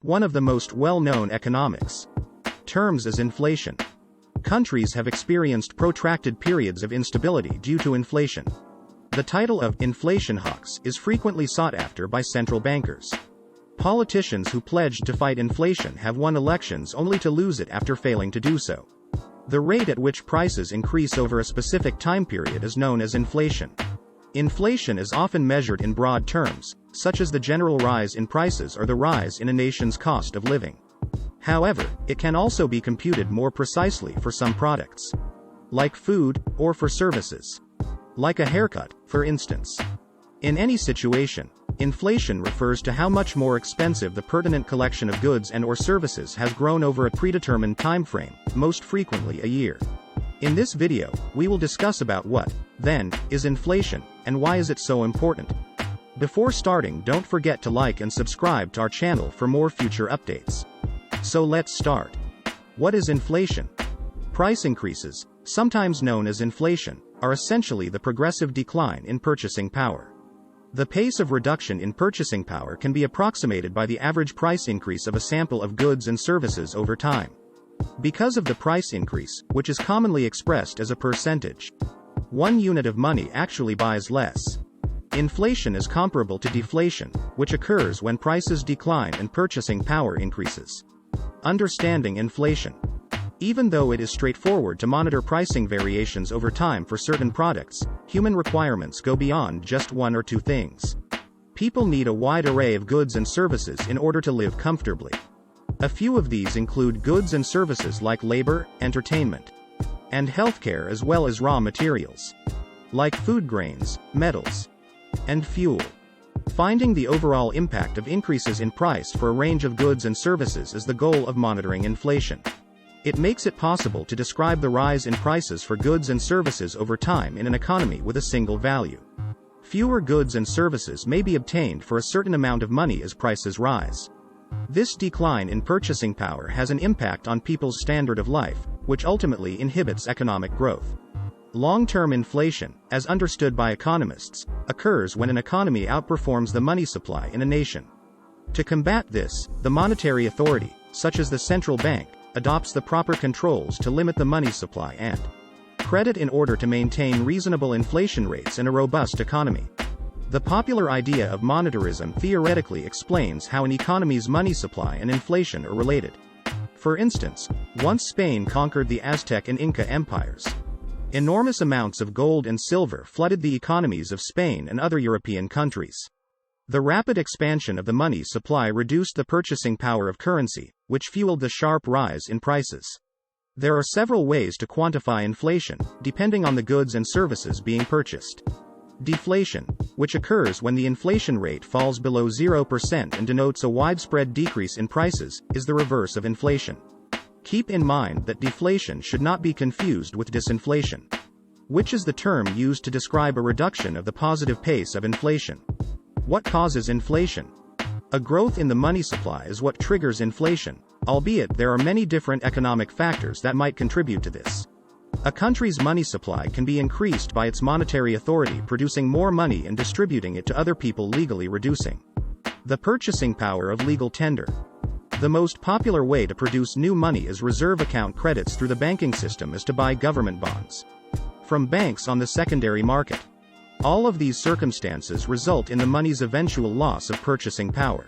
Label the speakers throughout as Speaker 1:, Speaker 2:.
Speaker 1: One of the most well-known economics terms is inflation. Countries have experienced protracted periods of instability due to inflation. The title of inflation hawks is frequently sought after by central bankers. Politicians who pledged to fight inflation have won elections only to lose it after failing to do so. The rate at which prices increase over a specific time period is known as inflation. Inflation is often measured in broad terms, such as the general rise in prices or the rise in a nation's cost of living. However, it can also be computed more precisely for some products, like food, or for services, like a haircut, for instance. In any situation, inflation refers to how much more expensive the pertinent collection of goods and/or services has grown over a predetermined time frame, most frequently a year. In this video, we will discuss about what, then, is inflation, and why is it so important. Before starting, don't forget to like and subscribe to our channel for more future updates. So let's start. What is inflation? Price increases, sometimes known as inflation, are essentially the progressive decline in purchasing power. The pace of reduction in purchasing power can be approximated by the average price increase of a sample of goods and services over time. Because of the price increase, which is commonly expressed as a percentage, one unit of money actually buys less. Inflation is comparable to deflation, which occurs when prices decline and purchasing power increases. Understanding inflation. Even though it is straightforward to monitor pricing variations over time for certain products, human requirements go beyond just one or two things. People need a wide array of goods and services in order to live comfortably. A few of these include goods and services like labor, entertainment, and healthcare, as well as raw materials, like food grains, metals, and fuel. Finding the overall impact of increases in price for a range of goods and services is the goal of monitoring inflation. It makes it possible to describe the rise in prices for goods and services over time in an economy with a single value. Fewer goods and services may be obtained for a certain amount of money as prices rise. This decline in purchasing power has an impact on people's standard of life, which ultimately inhibits economic growth. Long-term inflation, as understood by economists, occurs when an economy outperforms the money supply in a nation. To combat this, the monetary authority, such as the central bank, adopts the proper controls to limit the money supply and credit in order to maintain reasonable inflation rates in a robust economy. The popular idea of monetarism theoretically explains how an economy's money supply and inflation are related. For instance, once Spain conquered the Aztec and Inca empires, enormous amounts of gold and silver flooded the economies of Spain and other European countries. The rapid expansion of the money supply reduced the purchasing power of currency, which fueled the sharp rise in prices. There are several ways to quantify inflation, depending on the goods and services being purchased. Deflation, which occurs when the inflation rate falls below 0% and denotes a widespread decrease in prices, is the reverse of inflation. Keep in mind that deflation should not be confused with disinflation, which is the term used to describe a reduction of the positive pace of inflation. What causes inflation? A growth in the money supply is what triggers inflation, albeit there are many different economic factors that might contribute to this. A country's money supply can be increased by its monetary authority producing more money and distributing it to other people, legally reducing the purchasing power of legal tender. The most popular way to produce new money as reserve account credits through the banking system is to buy government bonds from banks on the secondary market. All of these circumstances result in the money's eventual loss of purchasing power.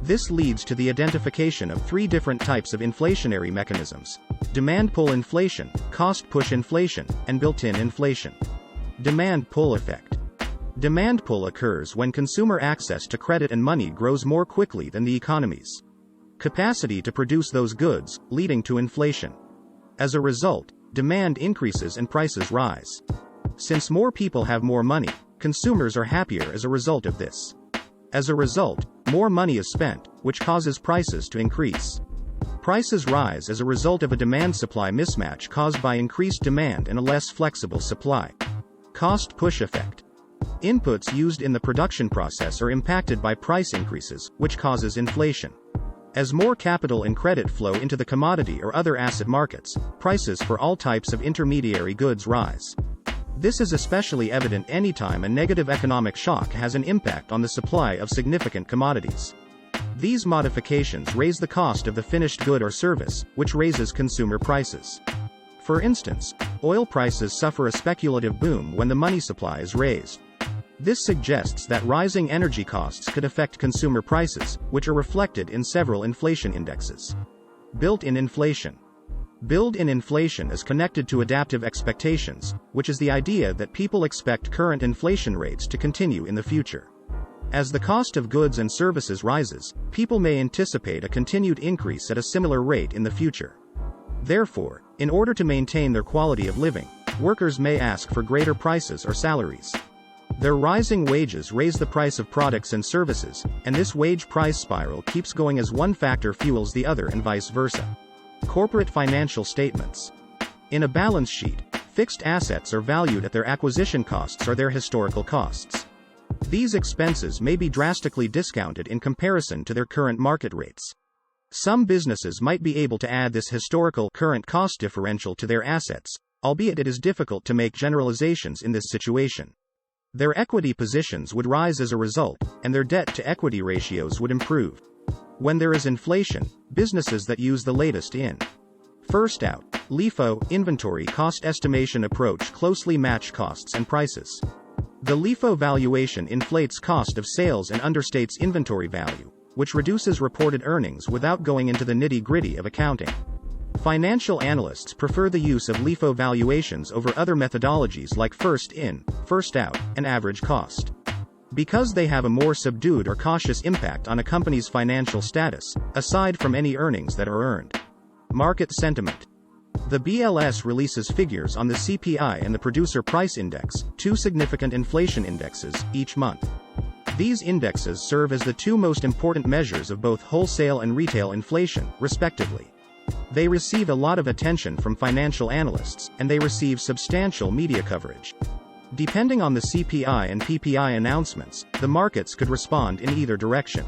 Speaker 1: This leads to the identification of three different types of inflationary mechanisms: demand pull inflation, cost push inflation, and built-in inflation. Demand pull effect. Demand pull occurs when consumer access to credit and money grows more quickly than the economy's capacity to produce those goods, leading to inflation. As a result, demand increases and prices rise. Since more people have more money, consumers are happier as a result of this. As a result, more money is spent, which causes prices to increase. Prices rise as a result of a demand-supply mismatch caused by increased demand and a less flexible supply. Cost push effect. Inputs used in the production process are impacted by price increases, which causes inflation. As more capital and credit flow into the commodity or other asset markets, prices for all types of intermediary goods rise. This is especially evident anytime a negative economic shock has an impact on the supply of significant commodities. These modifications raise the cost of the finished good or service, which raises consumer prices. For instance, oil prices suffer a speculative boom when the money supply is raised. This suggests that rising energy costs could affect consumer prices, which are reflected in several inflation indexes. Built-in inflation. Built-in inflation is connected to adaptive expectations, which is the idea that people expect current inflation rates to continue in the future. As the cost of goods and services rises, people may anticipate a continued increase at a similar rate in the future. Therefore, in order to maintain their quality of living, workers may ask for greater prices or salaries. Their rising wages raise the price of products and services, and this wage-price spiral keeps going as one factor fuels the other and vice versa. Corporate financial statements. In a balance sheet, fixed assets are valued at their acquisition costs or their historical costs. These expenses may be drastically discounted in comparison to their current market rates. Some businesses might be able to add this historical current cost differential to their assets, albeit it is difficult to make generalizations in this situation. Their equity positions would rise as a result, and their debt-to-equity ratios would improve. When there is inflation, businesses that use the latest in first out, LIFO, inventory cost estimation approach closely match costs and prices. The LIFO valuation inflates cost of sales and understates inventory value, which reduces reported earnings without going into the nitty-gritty of accounting. Financial analysts prefer the use of LIFO valuations over other methodologies like first in, first out, and average cost. Because they have a more subdued or cautious impact on a company's financial status, aside from any earnings that are earned. Market sentiment. The BLS releases figures on the CPI and the Producer Price Index, two significant inflation indexes, each month. These indexes serve as the two most important measures of both wholesale and retail inflation, respectively. They receive a lot of attention from financial analysts, and they receive substantial media coverage. Depending on the CPI and PPI announcements, the markets could respond in either direction.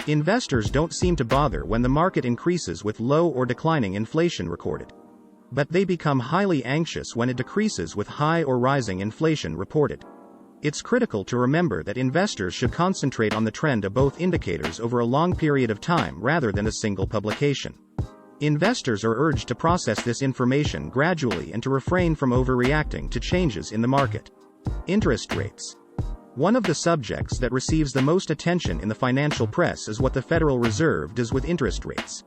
Speaker 1: Investors don't seem to bother when the market increases with low or declining inflation recorded. But they become highly anxious when it decreases with high or rising inflation reported. It's critical to remember that investors should concentrate on the trend of both indicators over a long period of time rather than a single publication. Investors are urged to process this information gradually and to refrain from overreacting to changes in the market. Interest rates. One of the subjects that receives the most attention in the financial press is what the Federal Reserve does with interest rates.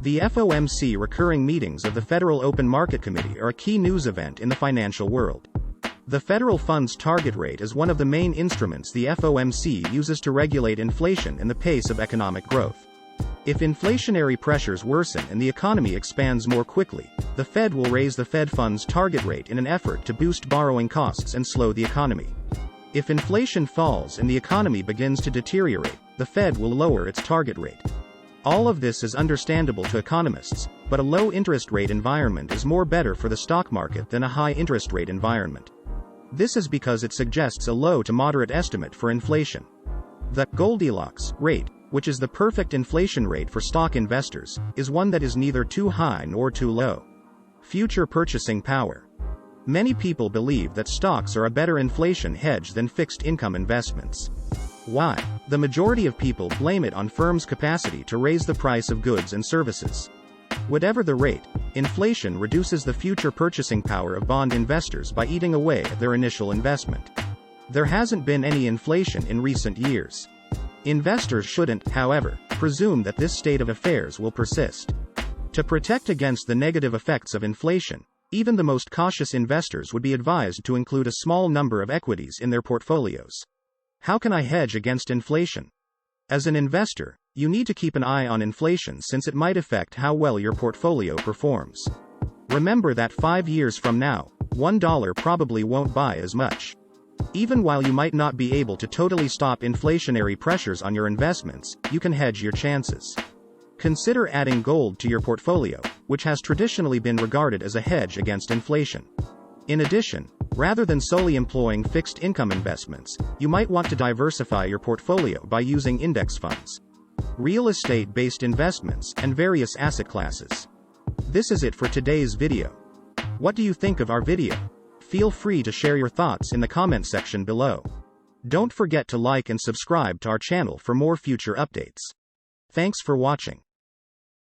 Speaker 1: The FOMC recurring meetings of the Federal Open Market Committee are a key news event in the financial world. The federal funds target rate is one of the main instruments the FOMC uses to regulate inflation and the pace of economic growth. If inflationary pressures worsen and the economy expands more quickly, the Fed will raise the Fed funds target rate in an effort to boost borrowing costs and slow the economy. If inflation falls and the economy begins to deteriorate, the Fed will lower its target rate. All of this is understandable to economists, but a low interest rate environment is more better for the stock market than a high interest rate environment. This is because it suggests a low to moderate estimate for inflation. The Goldilocks rate, which is the perfect inflation rate for stock investors, is one that is neither too high nor too low. Future purchasing power. Many people believe that stocks are a better inflation hedge than fixed income investments. Why? The majority of people blame it on firms' capacity to raise the price of goods and services. Whatever the rate, inflation reduces the future purchasing power of bond investors by eating away at their initial investment. There hasn't been any inflation in recent years. Investors shouldn't, however, presume that this state of affairs will persist. To protect against the negative effects of inflation, even the most cautious investors would be advised to include a small number of equities in their portfolios. How can I hedge against inflation? As an investor, you need to keep an eye on inflation since it might affect how well your portfolio performs. Remember that 5 years from now, $1 probably won't buy as much. Even while you might not be able to totally stop inflationary pressures on your investments, you can hedge your chances. Consider adding gold to your portfolio, which has traditionally been regarded as a hedge against inflation. In addition, rather than solely employing fixed income investments, you might want to diversify your portfolio by using index funds, real estate-based investments, and various asset classes. This is it for today's video. What do you think of our video? Feel free to share your thoughts in the comment section below. Don't forget to like and subscribe to our channel for more future updates. Thanks for watching.